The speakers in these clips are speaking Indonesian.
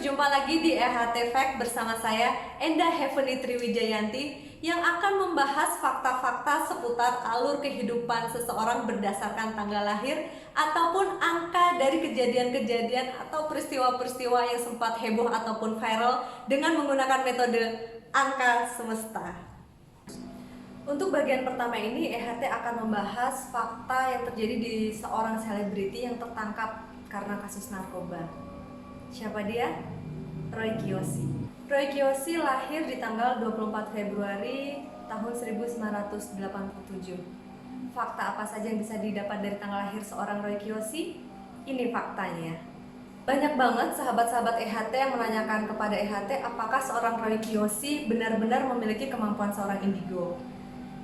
berjumpa lagi di EHT Fact bersama saya Enda Heavenly Triwijayanti yang akan membahas fakta-fakta seputar alur kehidupan seseorang berdasarkan tanggal lahir ataupun angka dari kejadian-kejadian atau peristiwa-peristiwa yang sempat heboh ataupun viral dengan menggunakan metode angka semesta. Untuk bagian pertama ini, EHT akan membahas fakta yang terjadi di seorang selebriti yang tertangkap karena kasus narkoba. Siapa dia? Roy Kiyoshi. Roy Kiyoshi lahir di tanggal 24 Februari tahun 1987. Fakta apa saja yang bisa didapat dari tanggal lahir seorang Roy Kiyoshi? Ini faktanya. Banyak banget sahabat-sahabat EHT yang menanyakan kepada EHT apakah seorang Roy Kiyoshi benar-benar memiliki kemampuan seorang indigo.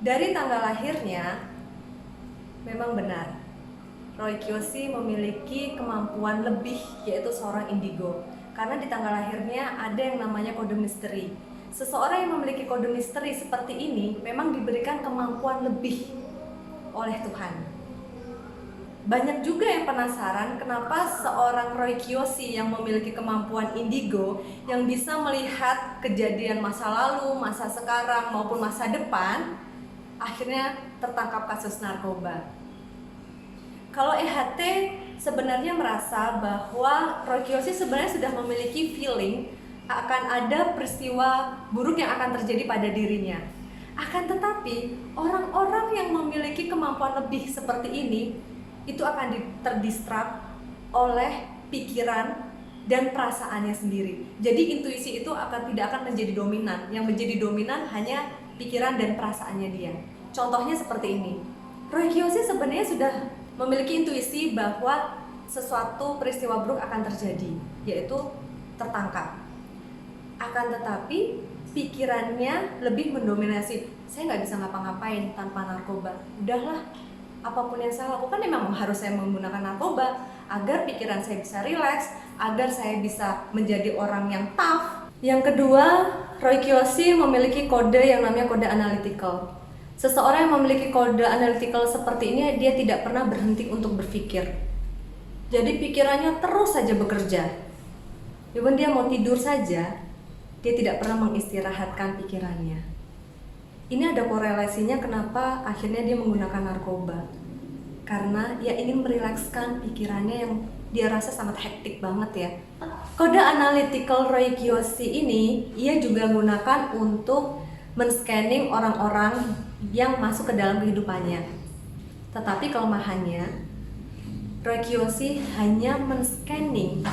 Dari tanggal lahirnya, memang benar. Roy Kiyoshi memiliki kemampuan lebih, yaitu seorang indigo. Karena di tanggal lahirnya ada yang namanya kode misteri. Seseorang yang memiliki kode misteri seperti ini memang diberikan kemampuan lebih oleh Tuhan. Banyak juga yang penasaran kenapa seorang Roy Kiyoshi yang memiliki kemampuan indigo yang bisa melihat kejadian masa lalu, masa sekarang maupun masa depan akhirnya tertangkap kasus narkoba. Kalau EHT sebenarnya merasa bahwa Roy Kiyoshi sebenarnya sudah memiliki feeling akan ada peristiwa buruk yang akan terjadi pada dirinya. Akan tetapi, orang-orang yang memiliki kemampuan lebih seperti ini itu akan terdistract oleh pikiran dan perasaannya sendiri. Jadi intuisi itu tidak akan menjadi dominan. Yang menjadi dominan hanya pikiran dan perasaannya dia. Contohnya seperti ini. Roy Kiyoshi sebenarnya sudah memiliki intuisi bahwa sesuatu peristiwa buruk akan terjadi, yaitu tertangkap. Akan tetapi pikirannya lebih mendominasi. Saya nggak bisa ngapa-ngapain tanpa narkoba. Udahlah, apapun yang saya lakukan memang harus saya menggunakan narkoba agar pikiran saya bisa rileks, agar saya bisa menjadi orang yang tough. Yang kedua, Roy Kiyoshi memiliki kode yang namanya kode analytical. Seseorang yang memiliki kode analytical seperti ini, dia tidak pernah berhenti untuk berpikir. Jadi pikirannya terus saja bekerja. Even dia mau tidur saja, dia tidak pernah mengistirahatkan pikirannya. Ini ada korelasinya kenapa akhirnya dia menggunakan narkoba. Karena ia ingin merilekskan pikirannya yang dia rasa sangat hektik banget ya. Kode analytical Roy Kiyoshi ini, ia juga gunakan untuk men-scanning orang-orang yang masuk ke dalam kehidupannya. Tetapi kelemahannya, Roy Kiyoshi hanya men-scanning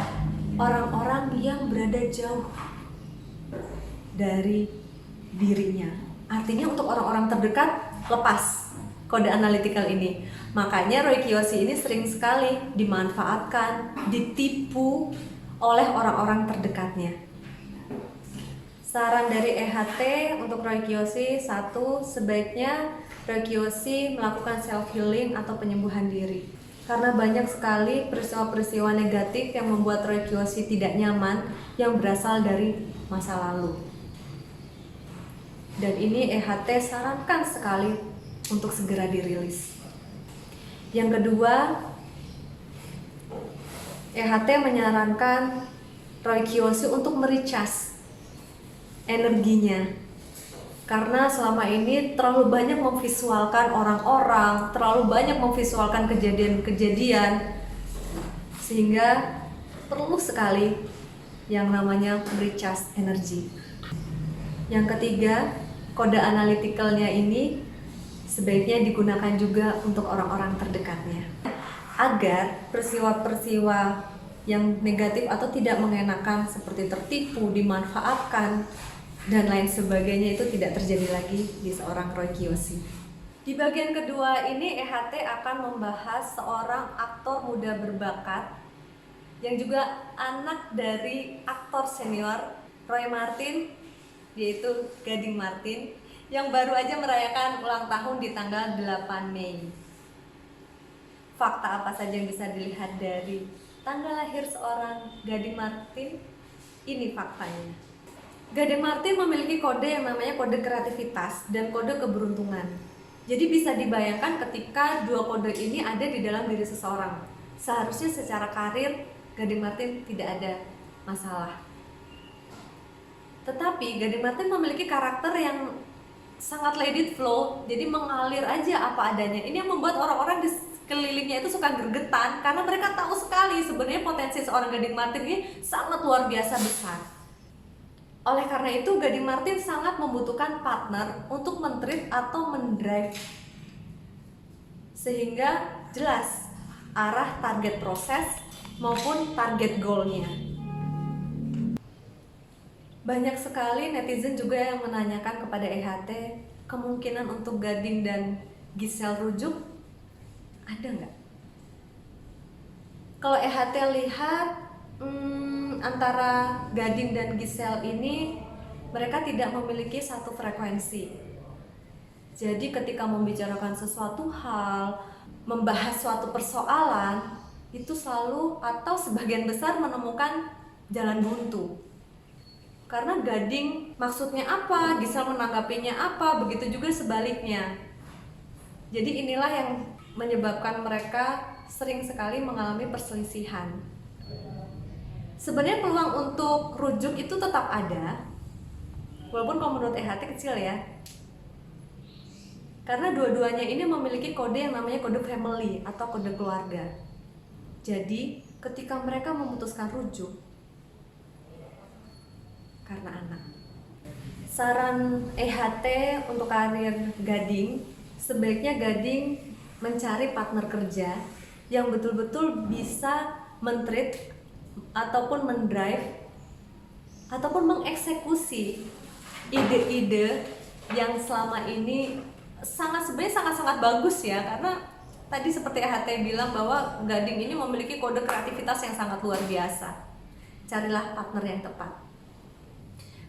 orang-orang yang berada jauh dari dirinya. Artinya untuk orang-orang terdekat lepas kode analytical ini. Makanya Roy Kiyoshi ini sering sekali dimanfaatkan, ditipu oleh orang-orang terdekatnya. Saran dari EHT untuk Roy Kiyoshi, 1, sebaiknya Roy Kiyoshi melakukan self healing atau penyembuhan diri. Karena banyak sekali peristiwa-peristiwa negatif yang membuat Roy Kiyoshi tidak nyaman yang berasal dari masa lalu. Dan ini EHT sarankan sekali untuk segera dirilis. Yang kedua, EHT menyarankan Roy Kiyoshi untuk merecharge energinya, karena selama ini terlalu banyak memvisualkan orang-orang, terlalu banyak memvisualkan kejadian-kejadian, sehingga perlu sekali yang namanya recharge energi. Yang ketiga, kode analyticalnya ini sebaiknya digunakan juga untuk orang-orang terdekatnya, agar peristiwa-peristiwa yang negatif atau tidak mengenakan seperti tertipu, dimanfaatkan, dan lain sebagainya itu tidak terjadi lagi di seorang Roy Kiyoshi. Di bagian kedua ini EHT akan membahas seorang aktor muda berbakat yang juga anak dari aktor senior Roy Martin, yaitu Gading Martin, yang baru aja merayakan ulang tahun di tanggal 8 Mei. Fakta apa saja yang bisa dilihat dari tanggal lahir seorang Gading Martin? Ini faktanya. Gading Martin memiliki kode yang namanya kode kreativitas dan kode keberuntungan. Jadi bisa dibayangkan ketika dua kode ini ada di dalam diri seseorang. Seharusnya secara karir Gading Martin tidak ada masalah. Tetapi Gading Martin memiliki karakter yang sangat let it flow, jadi mengalir aja apa adanya. Ini yang membuat orang-orang di sekelilingnya itu suka gergetan karena mereka tahu sekali sebenarnya potensi seorang Gading Martin ini sangat luar biasa besar. Oleh karena itu Gading Martin sangat membutuhkan partner untuk men-treat atau mendrive sehingga jelas arah target proses maupun target goalnya. Banyak sekali netizen juga yang menanyakan kepada EHT kemungkinan untuk Gading dan Giselle rujuk ada nggak? Kalau EHT lihat antara Gading dan Giselle ini mereka tidak memiliki satu frekuensi. Jadi ketika membicarakan sesuatu hal, membahas suatu persoalan, itu selalu atau sebagian besar menemukan jalan buntu. Karena Gading maksudnya apa, Giselle menanggapinya apa, begitu juga sebaliknya. Jadi inilah yang menyebabkan mereka sering sekali mengalami perselisihan. Sebenarnya peluang untuk rujuk itu tetap ada, walaupun kalau menurut EHT kecil ya. Karena dua-duanya ini memiliki kode yang namanya kode family atau kode keluarga. Jadi ketika mereka memutuskan rujuk karena anak. Saran EHT untuk karir Gading, sebaiknya Gading mencari partner kerja yang betul-betul bisa men-treat ataupun mendrive ataupun mengeksekusi ide-ide yang selama ini sebenarnya sangat bagus ya, karena tadi seperti EHT bilang bahwa Gading ini memiliki kode kreativitas yang sangat luar biasa. Carilah partner yang tepat.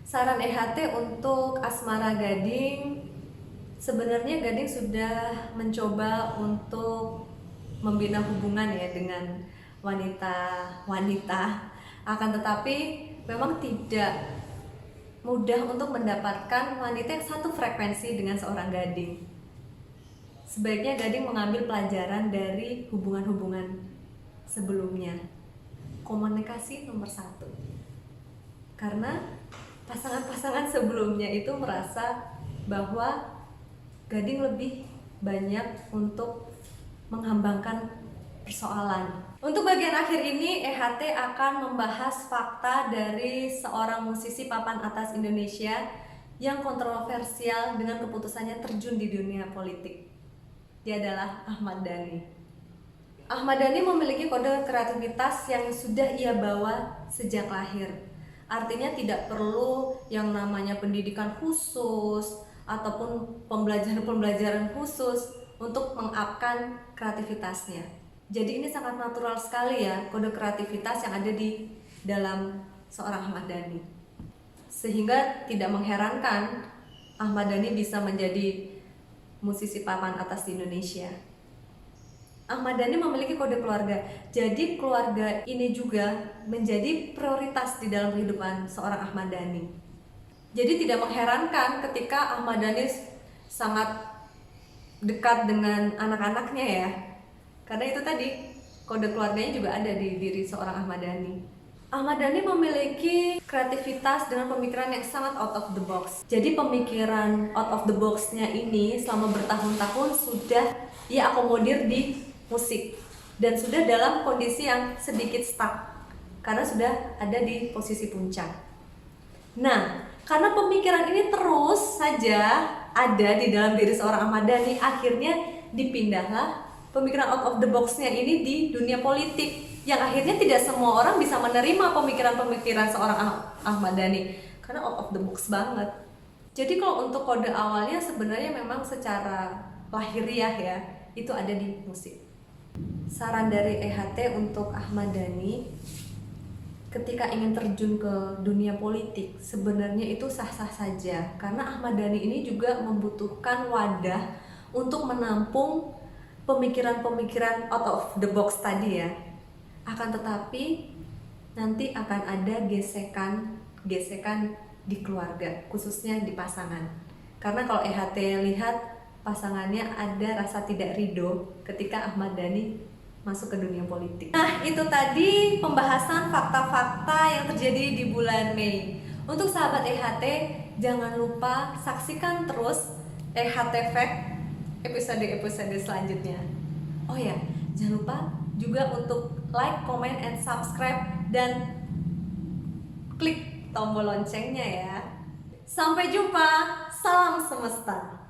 Saran EHT untuk asmara Gading, sebenarnya Gading sudah mencoba untuk membina hubungan ya dengan wanita-wanita, akan tetapi memang tidak mudah untuk mendapatkan wanita yang satu frekuensi dengan seorang Gading. Sebaiknya Gading mengambil pelajaran dari hubungan-hubungan sebelumnya. Komunikasi nomor 1. Karena pasangan-pasangan sebelumnya itu merasa bahwa Gading lebih banyak untuk menghambangkan persoalan. Untuk bagian akhir ini, EHT akan membahas fakta dari seorang musisi papan atas Indonesia yang kontroversial dengan keputusannya terjun di dunia politik. Dia adalah Ahmad Dhani. Ahmad Dhani memiliki kode kreativitas yang sudah ia bawa sejak lahir. Artinya tidak perlu yang namanya pendidikan khusus ataupun pembelajaran khusus untuk mengupkan kreativitasnya. Jadi ini sangat natural sekali ya kode kreativitas yang ada di dalam seorang Ahmad Dhani. Sehingga tidak mengherankan Ahmad Dhani bisa menjadi musisi papan atas di Indonesia. Ahmad Dhani memiliki kode keluarga. Jadi keluarga ini juga menjadi prioritas di dalam kehidupan seorang Ahmad Dhani. Jadi tidak mengherankan ketika Ahmad Dhani sangat dekat dengan anak-anaknya ya. Karena itu tadi kode keluarganya juga ada di diri seorang Ahmad Dhani. Ahmad Dhani memiliki kreativitas dengan pemikiran yang sangat out of the box. Jadi pemikiran out of the box-nya ini selama bertahun-tahun sudah ia akomodir di musik dan sudah dalam kondisi yang sedikit stuck karena sudah ada di posisi puncak. Nah, karena pemikiran ini terus saja ada di dalam diri seorang Ahmad Dhani, akhirnya dipindahlah pemikiran out of the box-nya ini di dunia politik, yang akhirnya tidak semua orang bisa menerima pemikiran-pemikiran seorang Ahmad Dhani karena out of the box banget. Jadi kalau untuk kode awalnya sebenarnya memang secara lahiriah ya, itu ada di musik. Saran dari EHT untuk Ahmad Dhani, ketika ingin terjun ke dunia politik sebenarnya itu sah-sah saja, karena Ahmad Dhani ini juga membutuhkan wadah untuk menampung pemikiran-pemikiran out of the box tadi ya. Akan tetapi nanti akan ada gesekan di keluarga, khususnya di pasangan. Karena kalau EHT lihat pasangannya ada rasa tidak ridho ketika Ahmad Dhani masuk ke dunia politik. Nah, itu tadi pembahasan fakta-fakta yang terjadi di bulan Mei. Untuk sahabat EHT, jangan lupa saksikan terus EHT Fact episode-episode selanjutnya. Oh ya, jangan lupa juga untuk like, comment, and subscribe dan klik tombol loncengnya ya. Sampai jumpa, salam semesta.